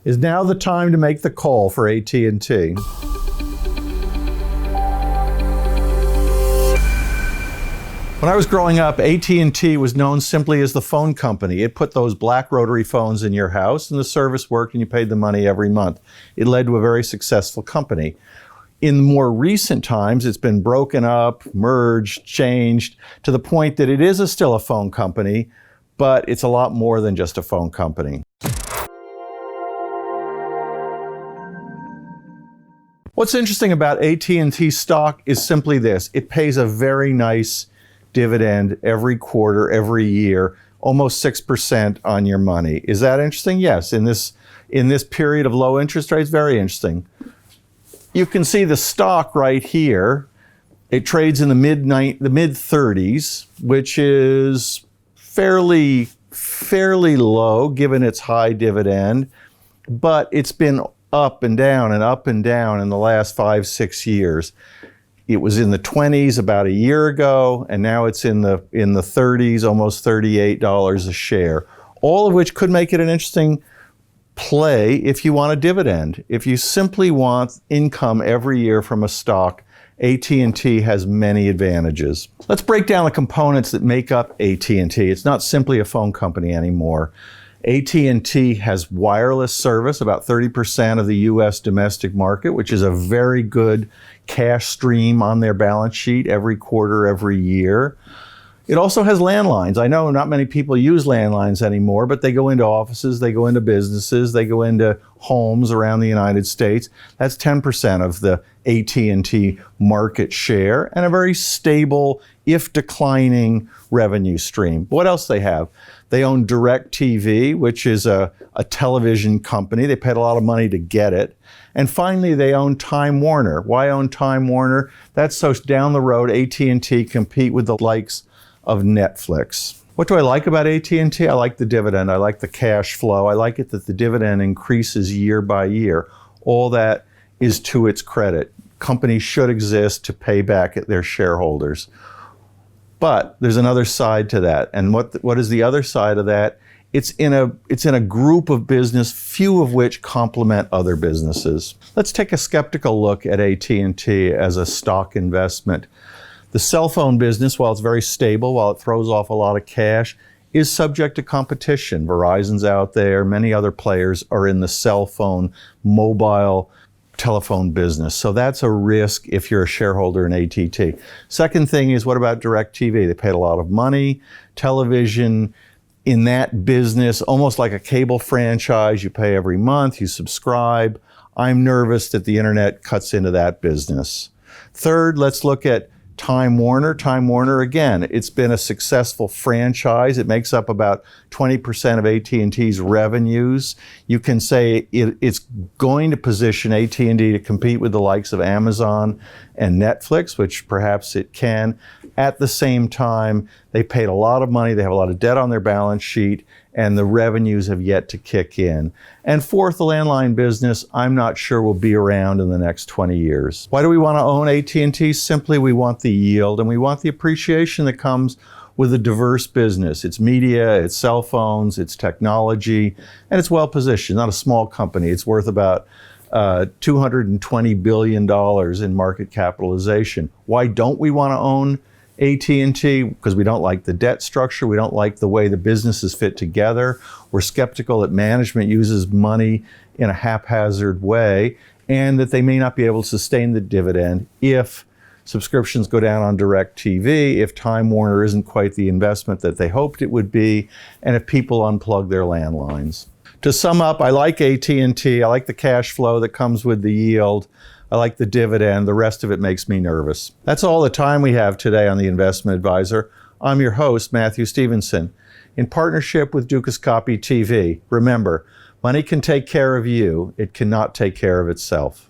Is now the time to make the call for AT&T. When I was growing up, AT&T was known simply as the phone company. It put those black rotary phones in your house, and the service worked, and you paid the money every month. It led to a very successful company. In more recent times, it's been broken up, merged, changed, to the point that it is still a phone company, but it's a lot more than just a phone company. What's interesting about AT&T stock is simply this. It pays a very nice dividend every quarter, every year, almost 6% on your money. Is that interesting? Yes. In this period of low interest rates, very interesting. You can see the stock right here. It trades in the mid 30s, which is fairly low given its high dividend, but it's been up and down and up and down in the last 5-6 years. It was in the 20s about a year ago, and now it's in the 30s, almost $38 a share. All of which could make it an interesting play if you want a dividend. If you simply want income every year from a stock, AT&T has many advantages. Let's break down the components that make up AT&T. It's not simply a phone company anymore. AT&T has wireless service, about 30% of the US domestic market, which is a very good cash stream on their balance sheet every quarter, every year. It also has landlines. I know not many people use landlines anymore, but they go into offices, they go into businesses, they go into homes around the United States. That's 10% of the AT&T market share, and a very stable, if declining, revenue stream. What else they have? They own DirecTV, which is a television company. They paid a lot of money to get it. And finally, they own Time Warner. Why own Time Warner? That's so down the road, AT&T compete with the likes of Netflix. What do I like about AT&T? I like the dividend. I like the cash flow. I like it that the dividend increases year by year. All that is to its credit. Companies should exist to pay back their shareholders. But there's another side to that. And what is the other side of that? It's in a group of business, few of which complement other businesses. Let's take a skeptical look at AT&T as a stock investment. The cell phone business, while it's very stable, while it throws off a lot of cash, is subject to competition. Verizon's out there, many other players are in the cell phone, mobile telephone business. So that's a risk if you're a shareholder in AT&T. Second thing is, what about DirecTV? They paid a lot of money. Television in that business, almost like a cable franchise, you pay every month, you subscribe. I'm nervous that the internet cuts into that business. Third, let's look at Time Warner. Time Warner, again, it's been a successful franchise. It makes up about 20% of AT&T's revenues. You can say it's going to position AT&T to compete with the likes of Amazon and Netflix, which perhaps it can. At the same time, they paid a lot of money. They have a lot of debt on their balance sheet, and the revenues have yet to kick in. And fourth, the landline business, I'm not sure will be around in the next 20 years. Why do we want to own AT&T? Simply, we want the yield, and we want the appreciation that comes with a diverse business. It's media, it's cell phones, it's technology, and it's well positioned. Not a small company. It's worth about $220 billion in market capitalization. Why don't we want to own AT&T? Because we don't like the debt structure. We don't like the way the businesses fit together. We're skeptical that management uses money in a haphazard way, and that they may not be able to sustain the dividend if subscriptions go down on DirecTV, if Time Warner isn't quite the investment that they hoped it would be, and if people unplug their landlines. To sum up, I like AT&T. I like the cash flow that comes with the yield. I like the dividend. The rest of it makes me nervous. That's all the time we have today on The Investment Advisor. I'm your host, Matthew Stevenson, in partnership with Dukascopy TV. Remember, money can take care of you. It cannot take care of itself.